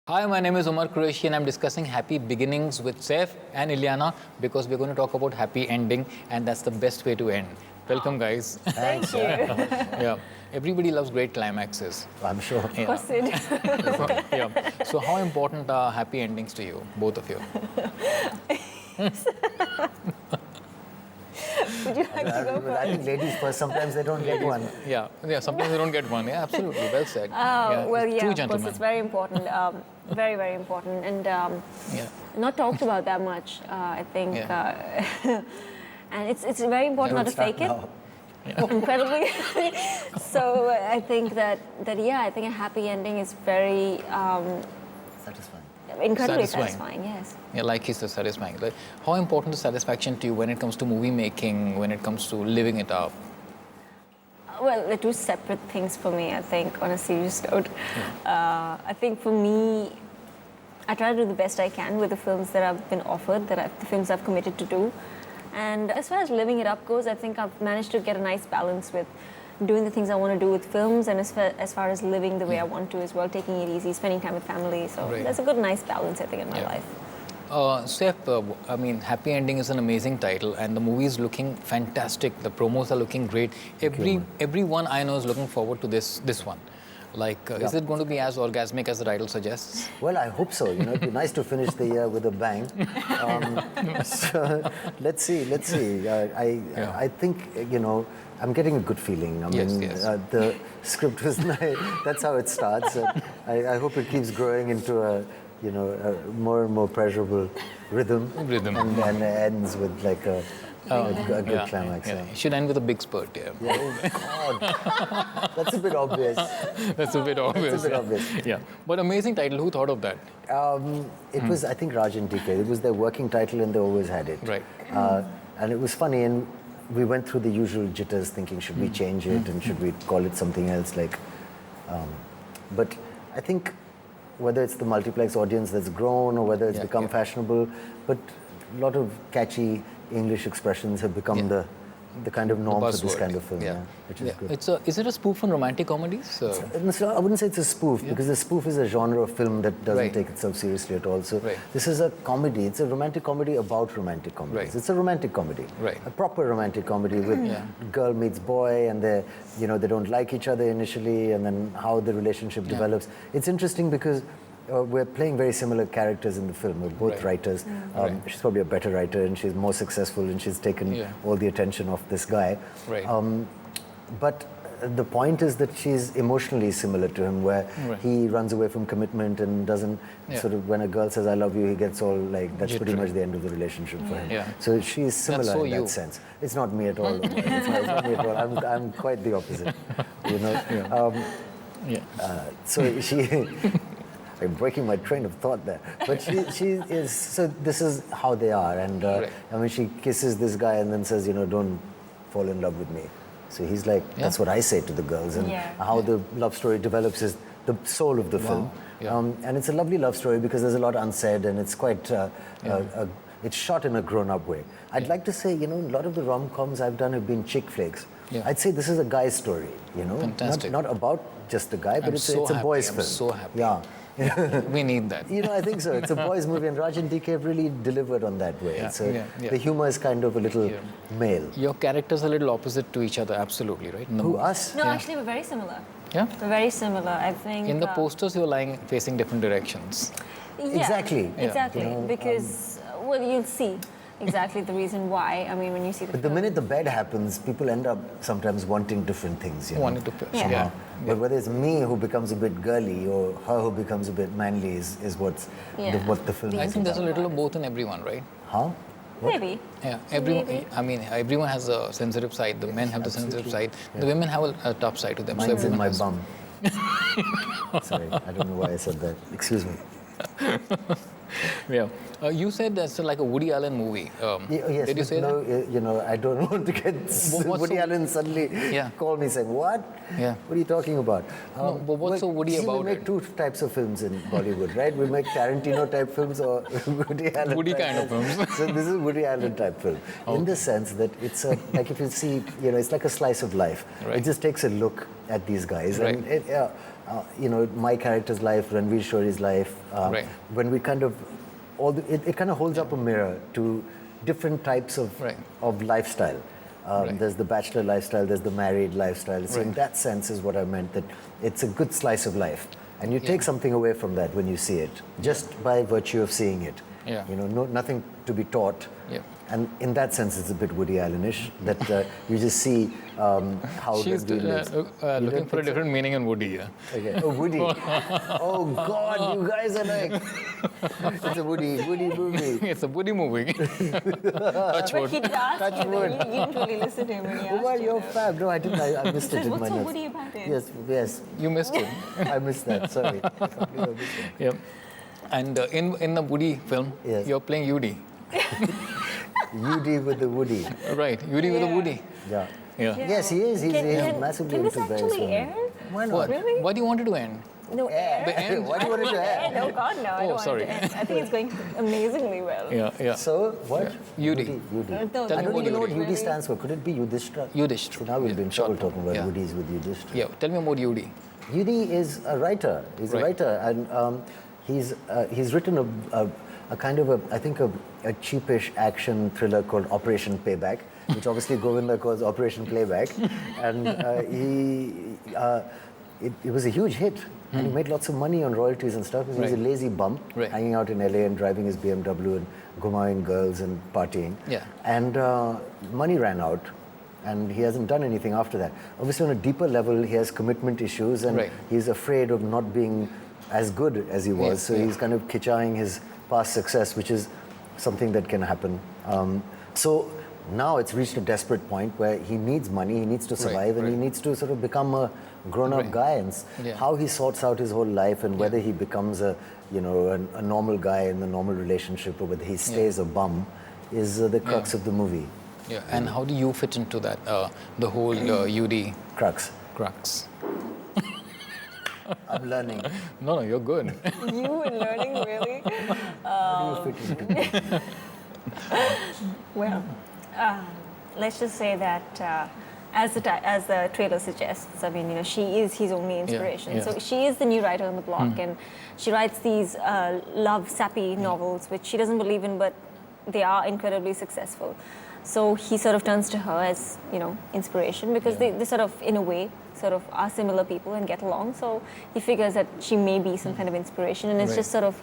Hi, my name is Umar Qureshi and I'm discussing happy beginnings with Saif and Ileana because we're going to talk about happy ending and that's the best way to end. Welcome, guys. Thank you. Yeah, everybody loves great climaxes. I'm sure. Of course they do. Yeah. So, how important are happy endings to you, both of you? Would you like to go first? I think ladies first. Sometimes they don't get one. Yeah. Sometimes they don't get one. Yeah, absolutely. Well said. Well, Two yeah, of course, gentlemen. it's very important. Very, very important. And Yeah. not talked about that much, I think. Yeah. And it's very important not to fake it. Incredibly. So I think that I think a happy ending is very Satisfying. incredibly Satisfying. satisfying. Yes. Yeah, like he said, satisfying. Like, how important is satisfaction to you when it comes to movie making, when it comes to living it up? Well, they're two separate things for me, I think, on a serious note. I think for me, I try to do the best I can with the films that I've been offered, the films I've committed to do. And as far as living it up goes, I think I've managed to get a nice balance with doing the things I want to do with films and as far as living the way I want to as well, taking it easy, spending time with family. So Right. there's a good, nice balance, I think, in my life. Saif, I mean, Happy Ending is an amazing title, and the movie is looking fantastic. The promos are looking great. Everyone I know is looking forward to this one. Like, is it going to be as orgasmic as the title suggests? Well, I hope so. It'd be nice to finish the year with a bang. So let's see. I think I'm getting a good feeling. I mean, Yes. The script was nice. That's how it starts. I hope it keeps growing into a more and more pleasurable rhythm. And ends with like a good climax. Yeah. It should end with a big spurt. Yeah. Oh God, that's a bit obvious. That's a bit obvious. That's a bit obvious. Yeah. But amazing title. Who thought of that? It was, I think, Raj and DK. It was their working title, and they always had it. Right. And it was funny, and we went through the usual jitters, thinking, should we change it, and should we call it something else? But I think whether it's the multiplex audience that's grown, or whether it's become fashionable, but a lot of catchy English expressions have become the kind of norm for this kind of film, which is good. Is it a spoof on romantic comedies? So I wouldn't say it's a spoof, because the spoof is a genre of film that doesn't take itself seriously at all. So this is a comedy. It's a romantic comedy about romantic comedies. Right. It's a romantic comedy, a proper romantic comedy with girl meets boy, and they don't like each other initially, and then how the relationship develops. It's interesting because we're playing very similar characters in the film. We're both writers. She's probably a better writer, and she's more successful, and she's taken all the attention of this guy. Right. But the point is that she's emotionally similar to him, where he runs away from commitment and doesn't sort of, when a girl says, I love you, he gets all like, that's pretty much the end of the relationship for him. Yeah. So she's similar so in that sense. It's not me at all. It's not me at all. I'm quite the opposite. So she... I'm breaking my train of thought there. But she is, so this is how they are. And I mean, she kisses this guy and then says, don't fall in love with me. So he's like, that's what I say to the girls. And how the love story develops is the soul of the film. And it's a lovely love story because there's a lot unsaid, and it's quite, it's shot in a grown-up way. I'd like to say, a lot of the rom-coms I've done have been chick flicks. I'd say this is a guy's story, Fantastic. Not about just the guy, but it's a boy's film. I'm so happy. Yeah. We need that. I think so. It's a boys' movie, and Raj and DK have really delivered on that way. The humor is kind of a little male. Your characters are a little opposite to each other, absolutely, right? Who, us? No, actually, we're very similar. Yeah? We're very similar, I think. In the posters, you're lying facing different directions. Exactly. Exactly. Because, well, you'll see exactly the reason why. I mean, when you see the But the minute the bed happens, people end up sometimes wanting different things. Wanting to somehow. But whether it's me who becomes a bit girly or her who becomes a bit manly is what the film is. I think there's a little of both in everyone, right? Huh? What? Maybe. Yeah, everyone. Maybe. I mean, everyone has a sensitive side. The men have the sensitive side. The women have a tough side to them. Mine's in my has. bum. Sorry, I don't know why I said that. Excuse me. Yeah. You said that's like a Woody Allen movie. Yes, did you say that? No, I don't want to get Woody Allen suddenly call me saying, what? Yeah. What are you talking about? No, but what's so Woody about we make it? two types of films in Bollywood, right? We make Tarantino type films or Woody Allen Woody type kind of films. So this is Woody Allen type film. In the sense that it's like if you see, it's like a slice of life. Right. It just takes a look at these guys. Right. And my character's life, Ranveer Shori's life, Right. when we kind of, it kind of holds up a mirror to different types of Right. lifestyle. Right. There's the bachelor lifestyle, there's the married lifestyle. So in Right. that sense is what I meant, that it's a good slice of life. And you take something away from that when you see it, just by virtue of seeing it. Yeah. Nothing to be taught. Yeah. And in that sense, it's a bit Woody Allen-ish, that you just see how She's Ranveer lives. You looking don't for a think so? different meaning in Woody. Yeah. Okay. Oh, Woody. Oh, God, you guys are like... It's a Woody movie. It's a Woody movie. Touch But wood. he did ask Touch you, though. wood. You didn't really listen to him when he asked Omar, you. you're though. fab. No, I didn't. I missed it Says, in what's my so notes. Woody about it? Yes. You missed it. I missed that. Sorry. I completely missed it. Yeah. And in the Woody film, Yes. you're playing Woody. Woody with the Woody. Right. Woody with a Yeah. Woody. Yeah. Yeah. Yes, he is. He's Can massively this into various actually women. air? Why not? What? Really? Why do you want it to end? No, air. The end? Why do you want it to end? No, God, no. I don't want sorry. it to end. I think it's going amazingly well. Yeah. So, what? Woody. Woody. No, I Tell me don't about even know what Woody. Woody stands for. Could it be Yudhishthira? Yudhishthira. So now we'll be in trouble talking about Yeah. Woodies with Yudhishthira. Yeah. Tell me about Woody. Woody is a writer. He's a Right. writer, and he's written a kind of a cheapish action thriller called Operation Payback, which obviously Govinda calls Operation Playback, and it was a huge hit, and he made lots of money on royalties and stuff. He was a Right. lazy bum, Right. hanging out in LA and driving his BMW and gumawing girls and partying. Yeah. And money ran out, and he hasn't done anything after that. Obviously, on a deeper level, he has commitment issues, and Right. he's afraid of not being as good as he was. Yeah, So yeah. he's kind of kitsching his past success, which is something that can happen. So now it's reached a desperate point where he needs money, he needs to survive, and he right. needs to sort of become a grown-up Right. guy. And Yeah. how he sorts out his whole life and whether he becomes a normal guy in a normal relationship or whether he stays a bum is the crux of the movie. Yeah. And how do you fit into that? The whole Woody Crux. crux. I'm learning. No, you're good. You were learning, really? How do you fit into it? Well, let's just say that as the trailer suggests, I mean, she is his only inspiration. yeah. So she is the new writer on the block, and she writes these love sappy novels, which she doesn't believe in, but they are incredibly successful. So he sort of turns to her as, inspiration because they sort of, in a way, sort of are similar people and get along. So he figures that she may be some kind of inspiration, and it's Right. just sort of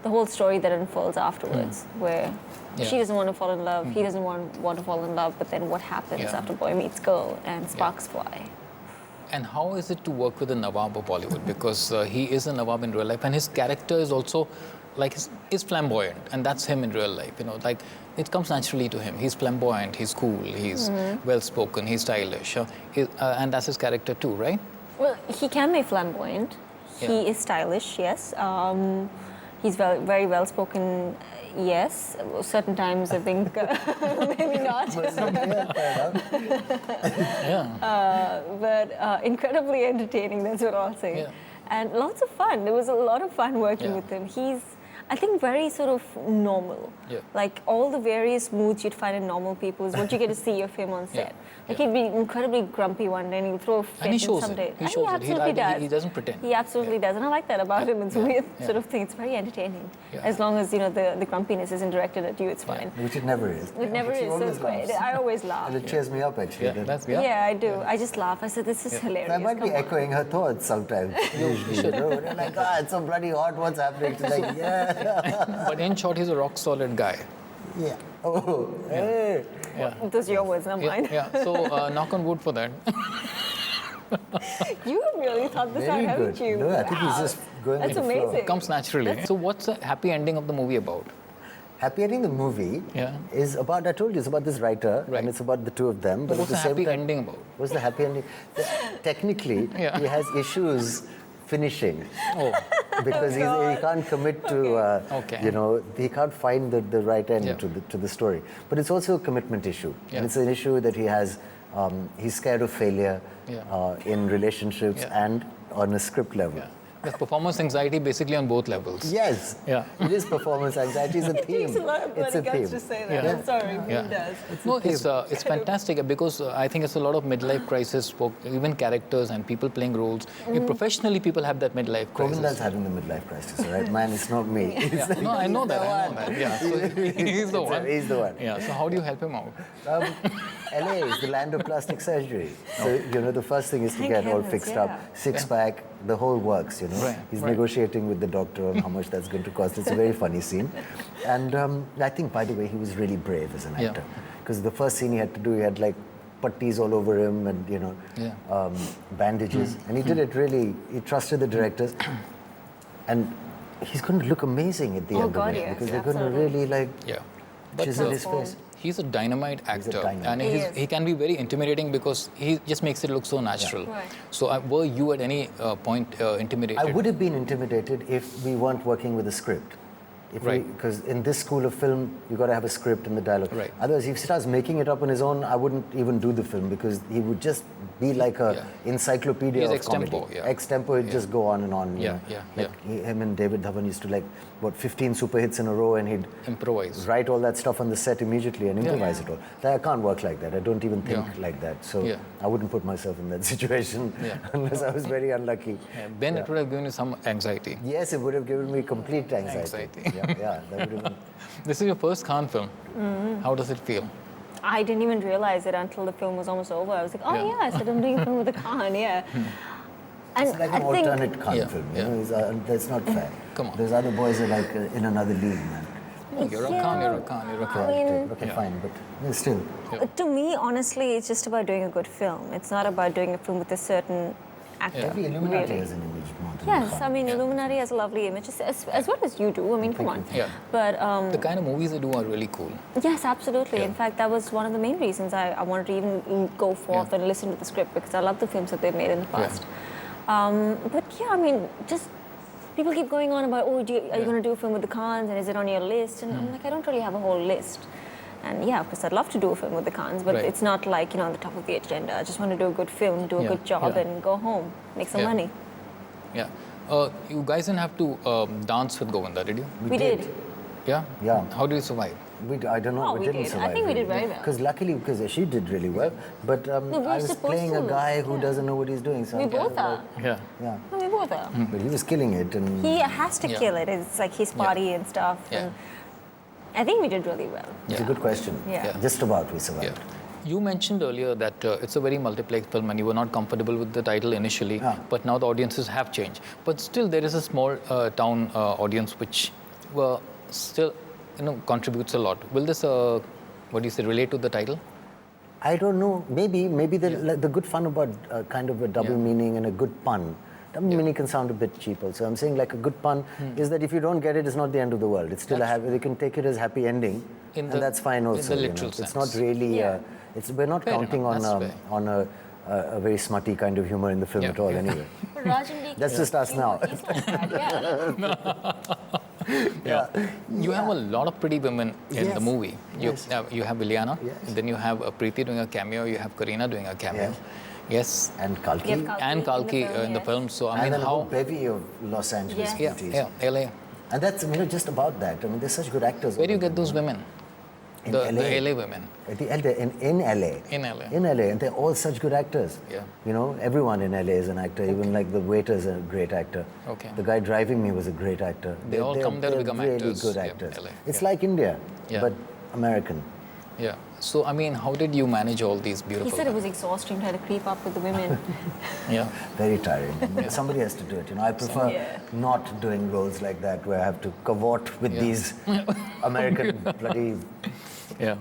the whole story that unfolds afterwards, where Yeah. she doesn't want to fall in love, he doesn't want to fall in love, but then what happens Yeah. after boy meets girl and sparks fly? And how is it to work with the Nawab of Bollywood? Because he is a Nawab in real life, and his character is also is flamboyant, and that's him in real life. Like it comes naturally to him. He's flamboyant, he's cool, he's well spoken, he's stylish, and that's his character too, right? Well, he can be flamboyant. Yeah. He is stylish, yes. He's very well spoken, yes. Certain times, I think, maybe not. But incredibly entertaining, that's what I'll say. Yeah. And lots of fun. There was a lot of fun working Yeah. with him. He's, I think, very sort of normal. Yeah. Like all the various moods you'd find in normal people is what you get to see of him on set. Yeah. Like he'd be incredibly grumpy one day and he'll throw a fit And he shows some it. day. He And shows it. absolutely He does. doesn't pretend. He absolutely does, and I like that about him. It's a weird sort of thing. It's very entertaining. Yeah. As long as the grumpiness isn't directed at you, it's fine. Which it never is. It never But she is. So always it's great. laughs. I always laugh. And it cheers me up, actually. Yeah, that's yeah. Yeah, I do. I just laugh. I said, this is hilarious. I might be Come on. echoing her thoughts sometimes. Usually, They're like, it's so bloody hot. What's happening? She's like, yeah. But in short, he's a rock solid guy. Yeah. Oh, hey. Yeah. Those are your words, not mine. Yeah. So knock on wood for that. You have really thought this out, Very haven't good. you? No, I think he's Wow. just going That's with the flow. amazing. Comes naturally. So what's the happy ending of the movie about? Happy Ending, the movie, Yeah. is about, I told you, it's about this wrter, Right. and it's about the two of them. But What's at the the same happy time, ending about? what's the happy ending? Technically, Yeah. he has issues finishing. Oh, Because he can't commit to, Okay. he can't find the right end Yeah. to the story. But it's also a commitment issue. Yeah. And it's an issue that he has, he's scared of failure Yeah. in relationships Yeah. and on a script level. yeah. There's performance anxiety basically on both levels. Yes. Yeah. It is performance anxiety. It's a It takes a theme. lot of It's a bloody guts theme. to say that. Yeah. I'm sorry, but Yeah. it does. No, it's fantastic because I think it's a lot of midlife crisis for even characters and people playing roles. Professionally, people have that midlife crisis. Govinda's having the midlife crisis, all right? Man, it's not me. Yeah. No, I know that. I know that. Yeah. So he's the one. He's the one. Yeah. So how do you help him out? LA is the land of plastic surgery. So, the first thing is to Thank get all heavens, fixed yeah. up, six-pack, the whole works, Right, He's right. negotiating with the doctor on how much that's going to cost. It's a very funny scene. And I think, by the way, he was really brave as an Yeah. actor. Because the first scene he had to do, he had like putties all over him and, Yeah. bandages. And he did it really, he trusted the directors. And he's going to look amazing at the Oh, end God, of it. yes, Because they're going to absolutely. really like Yeah. chisel his face. He's a dynamite actor, dynamite. and He is. he can be very intimidating because he just makes it look so natural. Right. So, were you at any point intimidated? I would have been intimidated if we weren't working with a script. Right. Because in this school of film, you got to have a script and the dialogue. Right. Otherwise, if he starts making it up on his own, I wouldn't even do the film because he would just be like a Yeah. encyclopedia He's of extempo, comedy. yeah. Extempo, he'd just go on and on. Yeah, yeah, Like him and David Dhawan used to 15 super hits in a row, and he'd Improvise. write all that stuff on the set immediately and improvise it all. I can't work like that. I don't even think Yeah. like that. So Yeah. I wouldn't put myself in that situation Yeah. unless I was very unlucky. Yeah, then it would have given you some anxiety. Yes, it would have given me complete anxiety. Yeah, that would have been. This is your first Khan film. How does it feel? I didn't even realize it until the film was almost over. I was like, oh Yeah. yeah, I said I'm doing a film with a Khan, yeah. And It's like I an think, alternate Khan Yeah, film. yeah. That's not fair. Come on. Those other boys are like in another league, man. Oh, you're a Khan, you're a Khan, you're a Khan. Okay, Yeah. fine, but still. to me, honestly, it's just about doing a good film. It's not about doing a film with a certain actor. Maybe Illuminati really. has an image more than Yes, Khan. I mean, Illuminati has a lovely image, as well as you do. I mean, come on. Yeah. But The kind of movies they do are really cool. yes, absolutely. Yeah. In fact, that was one of the main reasons I wanted to even go forth and listen to the script because I love the films that they've made in the past. But yeah, I mean, just people keep going on about, oh, are you going to do a film with the Khans and is it on your list? And I'm like, I don't really have a whole list. And yeah, of course, I'd love to do a film with the Khans, but Right. it's not like, on the top of the agenda. I just want to do a good film, do a Yeah, good job, yeah. and go home, make some Yeah. money. Yeah. You guys didn't have to dance with Govinda, did you? We did. Yeah? Yeah. How did you survive? I don't know. Oh, we we didn't did. I survive. think we did very well. Because luckily, because she did really well. But we were I was supposed playing a to. guy who Yeah. doesn't know what he's doing. So We I'm kind both of are. like- Yeah. Yeah. No, we both are. But he was killing it, and He has to Yeah. kill it. It's like his party and stuff. Yeah. And I think we did really well. it's a Yeah. good question. Yeah. Yeah. Just about we survived. Yeah. You mentioned earlier that it's a very multiplex film and you were not comfortable with the title initially, Yeah. but now the audiences have changed. But still, there is a small town audience which still contributes a lot. Will this, what do you say, relate to the title? I don't know. Maybe the good fun about kind of a double Yeah. meaning and a good pun. Double meaning can sound a bit cheap also. I'm saying like a good pun is that if you don't get it, it's not the end of the world. It's still you can take it as happy ending, In and the- that's fine in also. the literal It's sense. not really. Yeah. We're not Fair counting enough, that's fair. on a very smutty kind of humor in the film Yeah, at all. yeah. Anyway, But Rajan that's just us now. He's like that, yeah. Yeah. You have a lot of pretty women in Yes. the movie. Yes. You have Ileana, Yes. and then you have Preeti doing a cameo, you have Kareena doing a cameo. Yes. Yes. And Kalki, You have Kalki And Kalki in the yes. film. So, I and mean, then a whole how. bevy of Los Angeles Yeah. Yeah, beauties. yeah, LA. And that's just about that. I mean, there's such good actors. Where do you over get there. those women? In The LA. LA women. In LA. In LA. In LA, and they're all such good actors. Yeah. Everyone in LA is an actor. Even like the waiter's a great actor. Okay. The guy driving me was a great actor. They all come there to become really actors. good Yeah, actors. LA. It's Yeah. like India, Yeah. but American. Yeah. So, I mean, how did you manage all these He beautiful said it women? was exhausting trying to creep up with the women. Yeah. Very tiring. Somebody has to do it. I prefer Yeah. not doing roles like that where I have to cavort with Yeah. these American bloody, Yeah.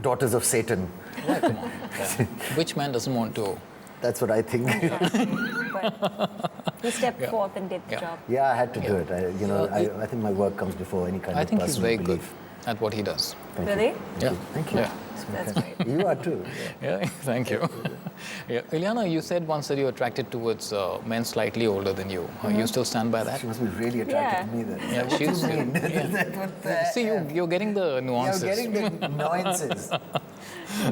daughters of Satan. Yeah, come on. Yeah. Which man doesn't want to? That's what I think. But he stepped forth and did the Yeah. job. Yeah, I had to do it. I think my work comes before any kind I of think he's personal very belief. good at what he does. Thank you. Really? Yeah. Thank you. Yeah. That's great. You are too. Yeah, thank you. Yeah. Ileana, you said once that you're attracted towards men slightly older than you. You still stand by that? She must be really attracted Yeah. to me then. Yeah, What do you she's. mean? Yeah. See, you're getting the nuances. You're getting the nuances.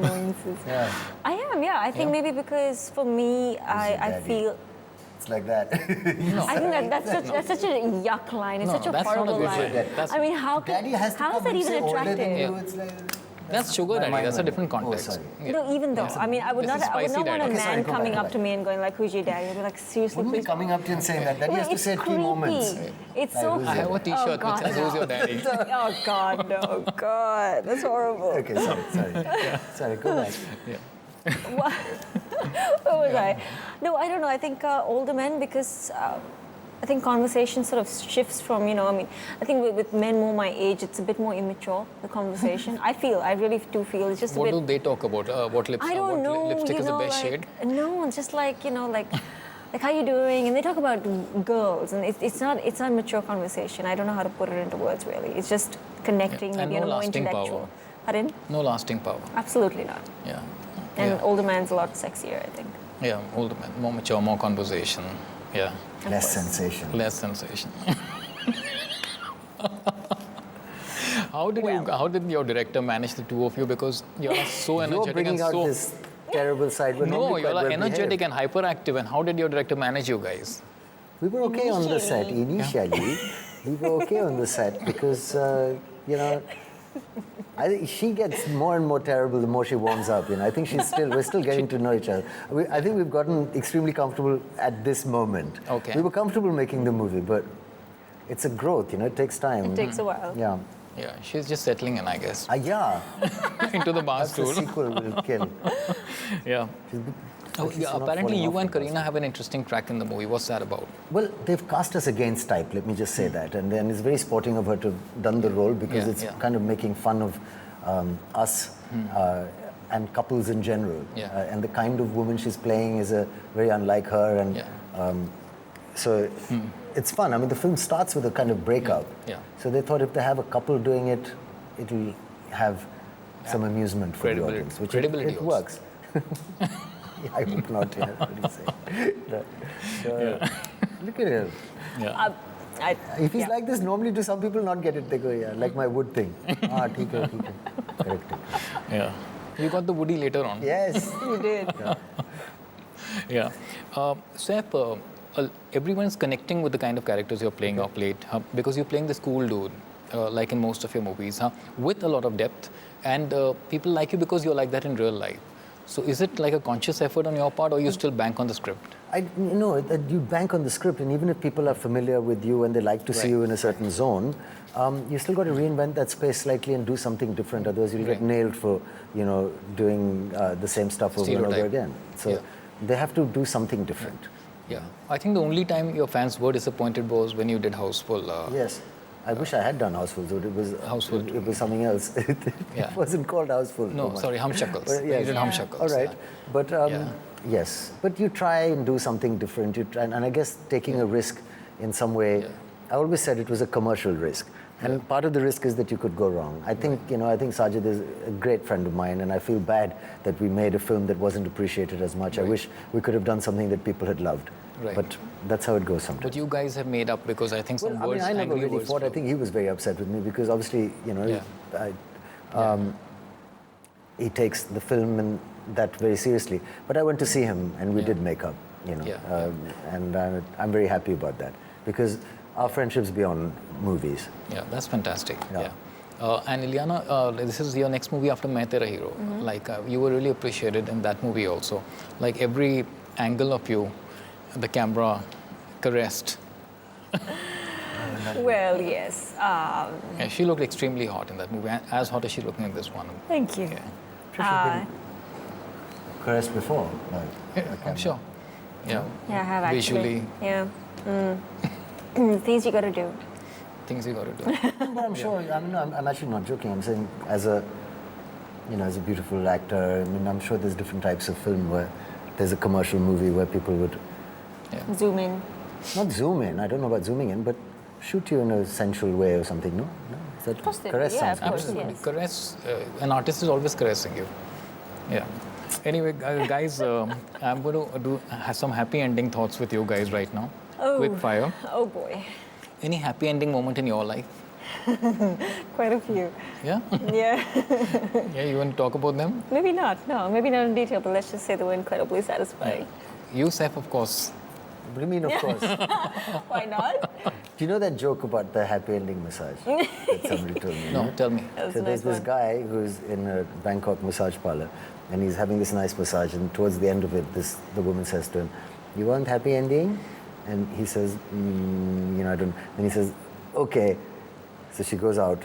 Nuances. Yeah. I am, yeah. I think Yeah. maybe because for me, I daddy. feel It's like that. I think that's such a yuck line. It's No, such a that's not a horrible good line. way. That's- I mean, how Daddy has to is come that and even say older than attractive? you. It's like, That's sugar My daddy. mind That's a went- different oh, context. sorry. Yeah. No, even though, I mean, I would This is not want spicy a daddy. Okay, man sorry, go coming back, up to me and going like, "Who's your daddy?" I'd be like, "Seriously, wouldn't be please." coming up to you and saying that. Daddy has to It's say key creepy. moments. It's so. who's I have a Oh, T-shirt God, which says, "Who's your daddy?" Oh God, no, God, that's horrible. Okay, sorry. Sorry, go back. What? Where was I? No, I don't know. I think older men, because I think conversation sort of shifts from, I mean, I think with men more my age, it's a bit more immature, the conversation. I really do feel it's just a What bit. do they talk about? What I don't know. lipstick is the best like, shade? No, it's just like, like how you doing? And they talk about girls, and it's not mature conversation. I don't know how to put it into words really. It's just connecting, Yeah. And maybe no on a more lasting intellectual. power. Pardon? No lasting power. Absolutely not. Yeah. And Yeah. older man's a lot sexier, I think. Yeah, older man, more mature, more conversation. Yeah, Less course. sensation. less sensation. How did your director manage the two of you? Because you are so You're energetic bringing and out so. this terrible side. We're No, normally you are quite well energetic behaved. and hyperactive. And how did your director manage you guys? We were okay on the set initially. We were okay on the set because, I think she gets more and more terrible the more she warms up. I think we're still getting to know each other. I think we've gotten extremely comfortable at this moment. Okay. We were comfortable making the movie, but it's a growth. It takes time. It takes a while. Yeah. Yeah, she's just settling in, I guess, Yeah. into the bar That's the stool. sequel will kill. Yeah. Oh, least yeah, you're not apparently, falling you off and the Kareena have an interesting track in the movie. What's that about? Well, they've cast us against type, let me just say that. And then it's very sporting of her to have done the role because Yeah, it's yeah. kind of making fun of us and couples in general. Yeah. And the kind of woman she's playing is very unlike her. And Yeah. so it's fun. I mean, the film starts with a kind of breakup. Yeah. So they thought if they have a couple doing it, it'll have some amusement for the Credibility- audience, which credibility it also. works. Yeah, I hope not. Yeah, what do you say? So, look at him. Yeah. If he's Yeah. like this, normally do some people not get it? They go, yeah, like my wood thing. ठीक है. Correct. Yeah. You got the Woody later on. Yes. You did. Yeah. Saif, everyone's connecting with the kind of characters you're playing of late because you're playing this cool dude, like in most of your movies, with a lot of depth. And people like you because you're like that in real life. So is it like a conscious effort on your part or you still bank on the script? You bank on the script, and even if people are familiar with you and they like to see Right. you in a certain zone, you still got to reinvent that space slightly and do something different. Otherwise, you'll get Right. nailed for doing the same stuff over and over Stereotype. again. So Yeah. they have to do something different. Yeah. I think the only time your fans were disappointed was when you did Houseful. Yes. I wish I had done Houseful, but it was Houseful. It was something else. It Yeah. wasn't called Houseful. No, so much. sorry, Humshuckles. But, You did Humshuckles. All right, yeah. but Yeah. yes, but you try and do something different. You try, and I guess taking a risk in some way. Yeah. I always said it was a commercial risk, and part of the risk is that you could go wrong. I think I think Sajid is a great friend of mine, and I feel bad that we made a film that wasn't appreciated as much. I Right. wish we could have done something that people had loved. Right. But that's how it goes sometimes. But you guys have made up because I think some Well, words, I never angry really words fought. I flew. think he was very upset with me because obviously, he takes the film and that very seriously. But I went to see him and we did make up, and I'm very happy about that because our friendship's beyond movies. Yeah, that's fantastic. Yeah. Yeah. And Ileana, this is your next movie after Main Tera Hero. Like, you were really appreciated in that movie also. Like, every angle of you, the camera caressed. Well, yes. Yeah, she looked extremely hot in that movie, as hot as she's looking in this one. Thank you. Yeah, Caressed before. I'm sure. Yeah. Yeah, I have actually. Visually, Yeah. Things you gotta do. things you got to do. But I'm sure. I'm actually not joking. I'm saying as a beautiful actor. I mean, I'm sure there's different types of film where there's a commercial movie where people would Zoom in. not zoom in. I don't know about zooming in, but shoot you in a sensual way or something. No, is that Possibly, caress yeah, sounds of course. good. Absolutely. Yes. Caress, an artist is always caressing you. Yeah. Anyway, guys, I'm going to have some happy ending thoughts with you guys right now. Oh. Quick fire. Oh boy. Any happy ending moment in your life? Quite a few. Yeah? Yeah. Yeah, you want to talk about them? Maybe not. No, maybe not in detail, but let's just say they were incredibly satisfying. You, Saif, of course. What do you mean, of course? Why not? Do you know that joke about the happy ending massage that somebody told me? No, tell me. That was So a there's nice this one. guy who's in a Bangkok massage parlor, and he's having this nice massage, and towards the end of it, the woman says to him, "You want happy ending?" And he says, I don't. And he says, "Okay." So she goes out,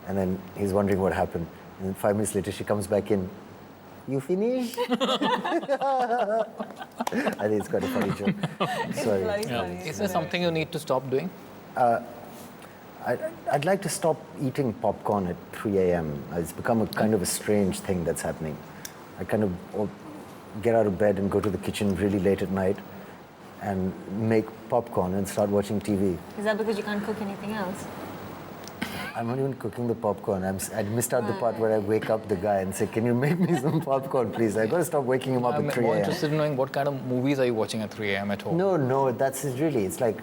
and then he's wondering what happened. And then 5 minutes later, she comes back in. "You finished?" I think it's quite a funny joke. Sorry. bloody Yeah. funny, Is isn't there it? something you need to stop doing? I'd like to stop eating popcorn at 3 a.m. It's become a kind of a strange thing that's happening. I kind of get out of bed and go to the kitchen really late at night and make popcorn and start watching TV. Is that because you can't cook anything else? I'm not even cooking the popcorn. I missed out the part where I wake up the guy and say, "Can you make me some popcorn, please?" I got to stop waking him up I'm at 3 more a.m. interested in knowing what kind of movies are you watching at 3 a.m. at home? No, that's it really. It's like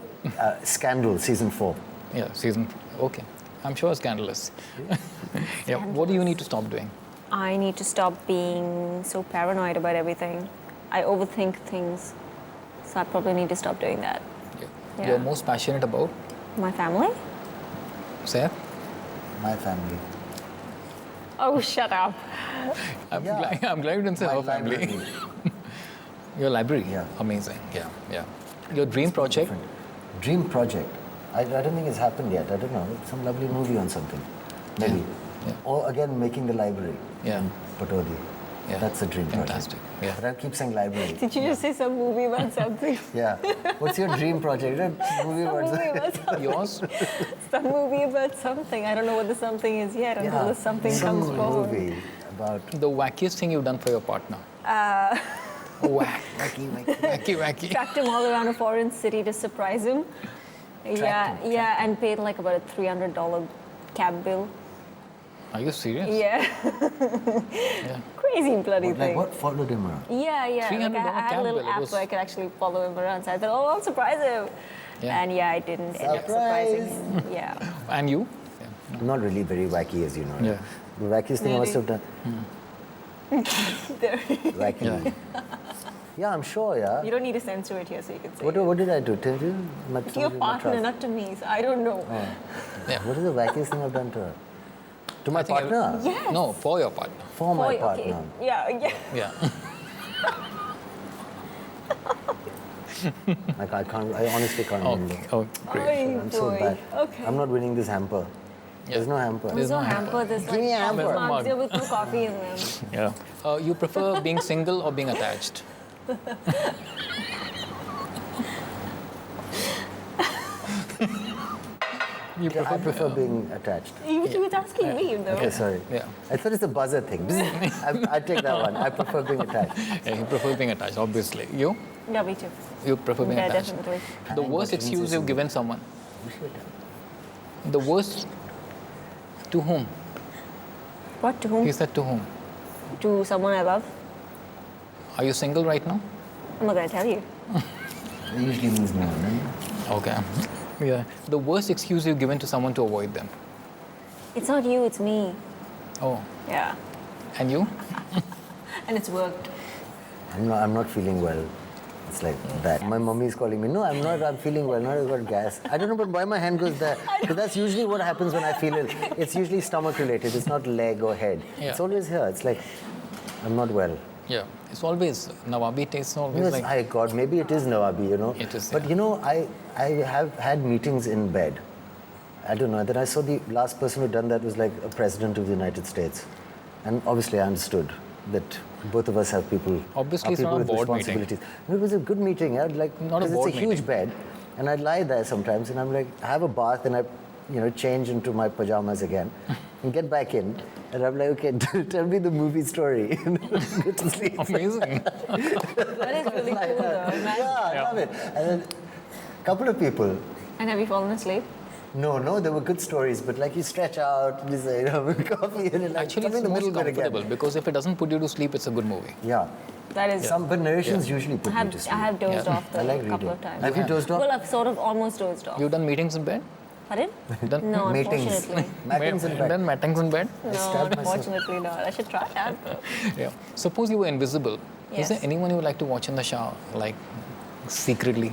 Scandal, season 4. Yeah, season. Okay. I'm sure scandalous. Yeah. What do you need to stop doing? I need to stop being so paranoid about everything. I overthink things. So I probably need to stop doing that. Yeah. Yeah. You're most passionate about? My family? Saif? My family. Oh, shut up. I'm, Yeah. I'm glad you didn't say My her family. library. Your library? Yeah. Amazing. Yeah, yeah. Your dream project? Different. Dream project. I don't think it's happened yet. I don't know. Some lovely movie on something. Maybe. Yeah. Or again, making the library. Yeah. In Patodi. Yeah. That's a dream Fantastic. project. Yeah. But I keep saying library. Did you just say some movie about something? Yeah. What's your dream project? Movie Some about movie about something. Yours? Some movie about something. I don't know what the something is yet until the something Some comes forward. movie about The wackiest thing you've done for your partner? Wacky. Tracked him all around a foreign city to surprise him. Tracked him. And paid like about a $300 cab bill. Are you serious? Yeah. Yeah. Crazy bloody like thing. what followed him around? Yeah. Like $300 I had cab a little bill, it app was- where I could actually follow him around. So I thought, oh, I'll surprise him. Yeah. And I didn't end up surprising him. Yeah. And you? Not really very wacky, as you know. Yeah. The wackiest thing I must have done. Wacky. Yeah. Yeah, I'm sure. Yeah. You don't need to censor it here so you can say What did I do? Tell you? to your partner, not to me. So I don't know. What is the wackiest thing I've done to her? To my I think partner? Yes. No, for your partner. For my Okay. partner. Yeah. Yeah. Like I honestly can't remember. Okay. Oh, great. Oy, I'm so boy. bad. Okay. I'm not winning this hamper. There's no hamper. There's There's no no hamper. There's Give me a like hamper. mugs here with no coffee in them. Yeah. You prefer being single or being attached? You I prefer being attached. He was asking me, though. Okay, sorry. Yeah. I thought it's the buzzer thing. I take that one. I prefer being attached. Yeah, you prefer being attached, obviously. You? Yeah, me too. You prefer being Yeah, attached. definitely. The worst excuse you've given someone. The worst to whom? What, to whom? He said to whom? To someone I love? Are you single right now? I'm not going to tell you. It usually means no. No? Okay. Yeah. The worst excuse you've given to someone to avoid them. It's not you, it's me. Oh. Yeah. And you? And it's worked. I'm not feeling well. It's like that. My mommy is calling me. No, I'm not. I'm feeling well. Not I've got gas. I don't know, but why my hand goes there? Because that's usually what happens when I feel it. It's usually stomach related. It's not leg or head. Yeah. It's always here. It's like I'm not well. Yeah. It's always, Nawabi tastes always Yes, like... God, maybe it is Nawabi, you know. It is, But yeah. you know, I have had meetings in bed. I don't know. Then I saw the last person who done that was like a president of the United States, and obviously I understood that both of us have people. Obviously, are it's people not a with board meeting. responsibilities. No, it was a good meeting. I'd like Not a because board it's a huge meeting. bed, and I'd lie there sometimes, and I'm like, I have a bath, and I, change into my pajamas again, and get back in, and I'm like, okay, tell me the movie story. Go to sleep. Amazing. That is really cool, though. Man. Yeah, I love it. And then a couple of people. And have you fallen asleep? No, there were good stories, but like you stretch out, you say, coffee, and then like Actually, something it's in the most middle bit comfortable again. because if it doesn't put you to sleep, it's a good movie. Yeah. That is. But narrations usually put I me to sleep. have dozed Yeah. off though, I like a couple reading. of times. Have you dozed off? Well, I've sort of almost dozed off. You've done meetings in bed? Pardon? Done No, Matings. unfortunately. Matings in bed. Done matings in bed? No, stabbed myself. unfortunately not. I should try that though. Yeah. Suppose you were invisible Is there anyone you would like to watch in the shower, like secretly?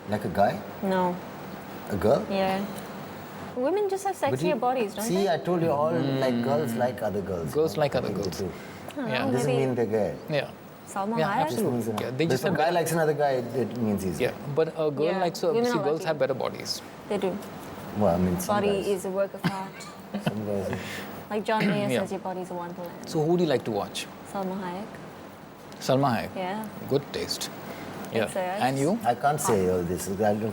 Like a guy? No. A girl? Yeah. Women just have But sexier bodies, don't see, they? I told you all like girls like other girls. Girls like other I think girls. they do. Yeah. Doesn't Maybe- mean they're gay. Yeah. Salma Yeah, Hayek? absolutely. Just means Yeah, they're they not. just But if have a guy better- likes another guy, it means he's Yeah, gay. but a girl Yeah. likes Women see are girls lucky. have better bodies. They do. Well, I mean, some Body guys. is a work of art. Some guys. Like John Mayer Yeah. says, your body's a wonderland. So who do you like to watch? Salma Hayek. Salma Hayek. Yeah. Good taste. Yeah. so I And you? I can't say all this.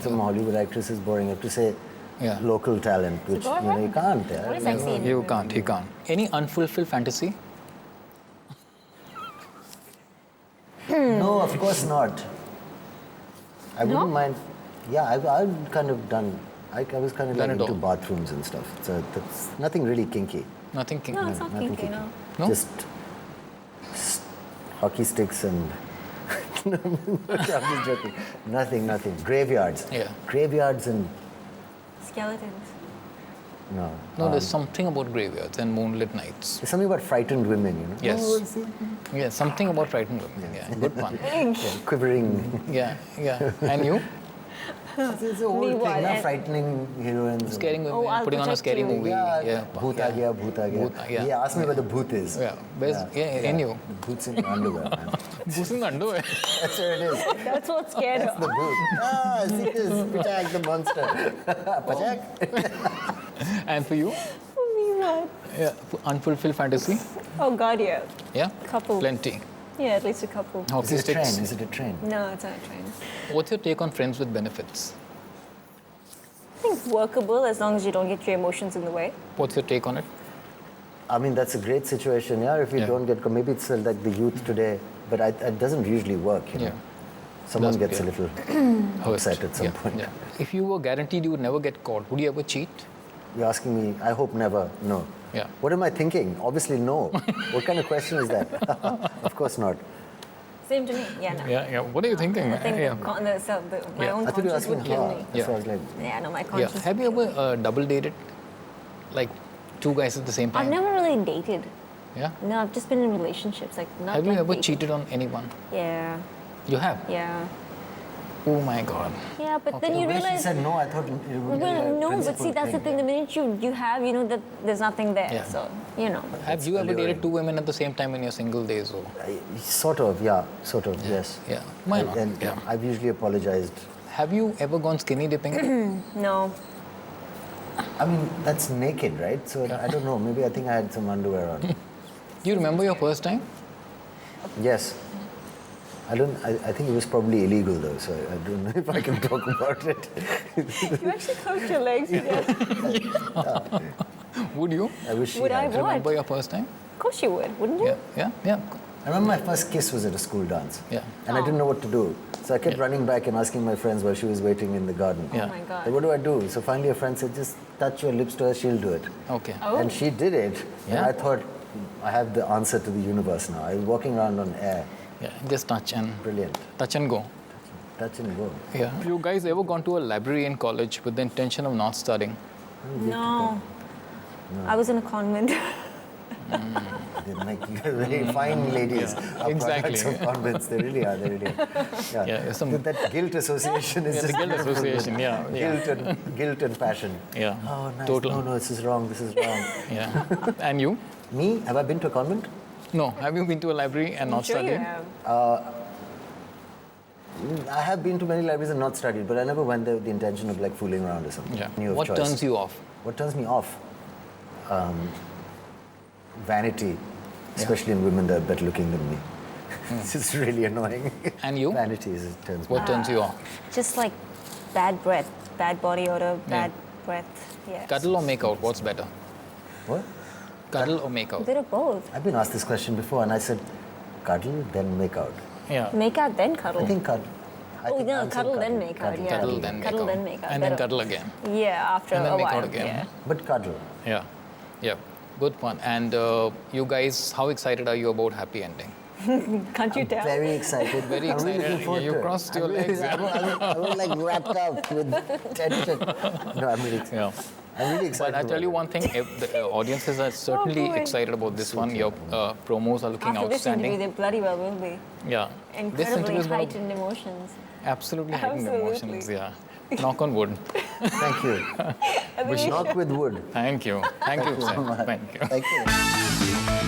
Some Hollywood actress is boring. You have to say Yeah. local talent, which go you know ahead. you can't. Yeah? What is sexy in You it? can't. You can't. Any unfulfilled fantasy? No, of course not. I No? wouldn't mind. Yeah, I've kind of done. I was kind of Done like it into all. bathrooms and stuff. So that's nothing really kinky. Nothing king. No, it's not Nothing kinky, no. No? Just hockey sticks and. I'm just joking. Nothing. Graveyards. Yeah. Graveyards and Skeletons. no. No, there's something about graveyards and moonlit nights. There's something about frightened women, you know. Yes. Oh, see? Yeah, something about frightened women. Yeah, good one. Yeah, quivering. Yeah. And you? It's a whole Me thing, what? na, frightening heroines. Scaring women, Oh, I'll putting on a protect scary you. movie. Yeah, bhoot aa gaya, bhoot aa gaya. Bhoot, yeah. Yeah, ask me where the bhoot is. Yeah. Where's, and you? The bhoot's in your underwear, man. Who's in the underwear? That's where it is. That's what scared That's the her. bhoot. Ah, see this, Pachak the monster. Pachak? And for you? For me, what? Yeah. Unfulfilled fantasy? Oh, God, yeah. Yeah? Couple. Plenty. Yeah, at least a couple. Hockey Is it a train? sticks. Is it a train? No, it's not a train. What's your take on friends with benefits? I think workable as long as you don't get your emotions in the way. What's your take on it? I mean, that's a great situation, yeah, if you Yeah. don't get, maybe it's like the youth today, but it doesn't usually work, you know. Yeah. Someone Doesn't, gets a yeah. little Hurt. upset at some Yeah, point. yeah. If you were guaranteed you would never get caught, would you ever cheat? You're asking me, I hope never, no. Yeah. What am I thinking? Obviously, no. What kind of question is that? Of course not. Same to me. Yeah, no. Yeah. What are you thinking? I think yeah. my Yeah. own I thought you were conscience asking would kill her. me. That's why I was like, Yeah, no, my Yeah. conscience. Have you ever double dated? Like two guys at the same time? I've never really dated. Yeah. No, I've just been in relationships. Like, not Have you like ever dating. cheated on anyone? Yeah, You have? yeah. Oh my god. Yeah, but then the you way she realize. said no, I thought it would be Well, a no, but principled see, that's the thing. The minute you have, you know that there's nothing there. Yeah. So, you know. Have you ever alluring. dated two women at the same time in your single days? Or? Sort of, yes. Yeah. Why not? And Yeah. I've usually apologized. Have you ever gone skinny dipping? No. I mean, that's naked, right? So Yeah. I don't know. Maybe I think I had some underwear on. Do you remember your first time? Yes. I think it was probably illegal though, so I don't know if I can talk about it. You actually closed your legs. Yeah. Would you? I wish Would she I had. what? Remember your first time? Of course you would, wouldn't you? Yeah. I remember my first kiss was at a school dance. Yeah. And I didn't know what to do. So I kept Yeah. running back and asking my friends while she was waiting in the garden. Yeah. Oh my God. Like, what do I do? So finally a friend said, just touch your lips to her, she'll do it. Okay. Oh. And she did it. And Yeah. I thought, I have the answer to the universe now. I was walking around on air. Yeah. Just touch and Brilliant. go. Touch and go. Yeah. You guys ever gone to a library in college with the intention of not studying? No. I was in a convent. They're like, you're very fine ladies. Yeah, Are exactly. products of convents. They really are. Yeah. Yeah, some- That guilt association is Yeah, the just guilt beautiful. association, yeah. Guilt and passion. Yeah. Oh, nice. Total. No, this is wrong. Yeah. And you? Me? Have I been to a convent? No. Have you been to a library and not I'm sure you studied? have. I have been to many libraries and not studied, but I never went there with the intention of like fooling around or something. Yeah. New of What choice. turns you off? What turns me off? Vanity, especially in women that are better looking than me. It's just really annoying. And you? Vanity turns me What turns you off? Just like bad breath, bad body odor, bad breath. Yeah. Cuddle or make out? What's better? What? Cuddle or make A out? bit of both. I've been asked this question before, and I said, cuddle, then make out. Yeah. Make out, then cuddle. I think cuddle. Oh, no, cuddle, then make out. Yeah. Cuddle, then make Cuddle, out. then make out. And then Better. cuddle again. Yeah, after And then a make while. out again. Yeah. But cuddle. Yeah. Yeah. Good one. And you guys, how excited are you about happy ending? Can't you tell? Very excited. Very I'm really excited. looking forward You to it. crossed your I'm really- legs, yeah. I was like wrapped up with tension. No, I'm really excited. Yeah. I'm really excited. But I tell you about one thing, if the audiences are certainly boy. excited about this one. Your promos are looking After this interview, outstanding. they bloody well will be. Yeah. This Incredibly interview is going to heightened emotions. absolutely heightened Absolutely. emotions. Yeah. Knock on wood. it. Thank you. Knock with wood. Thank you. Thank you, sir. Thank you. Thank you.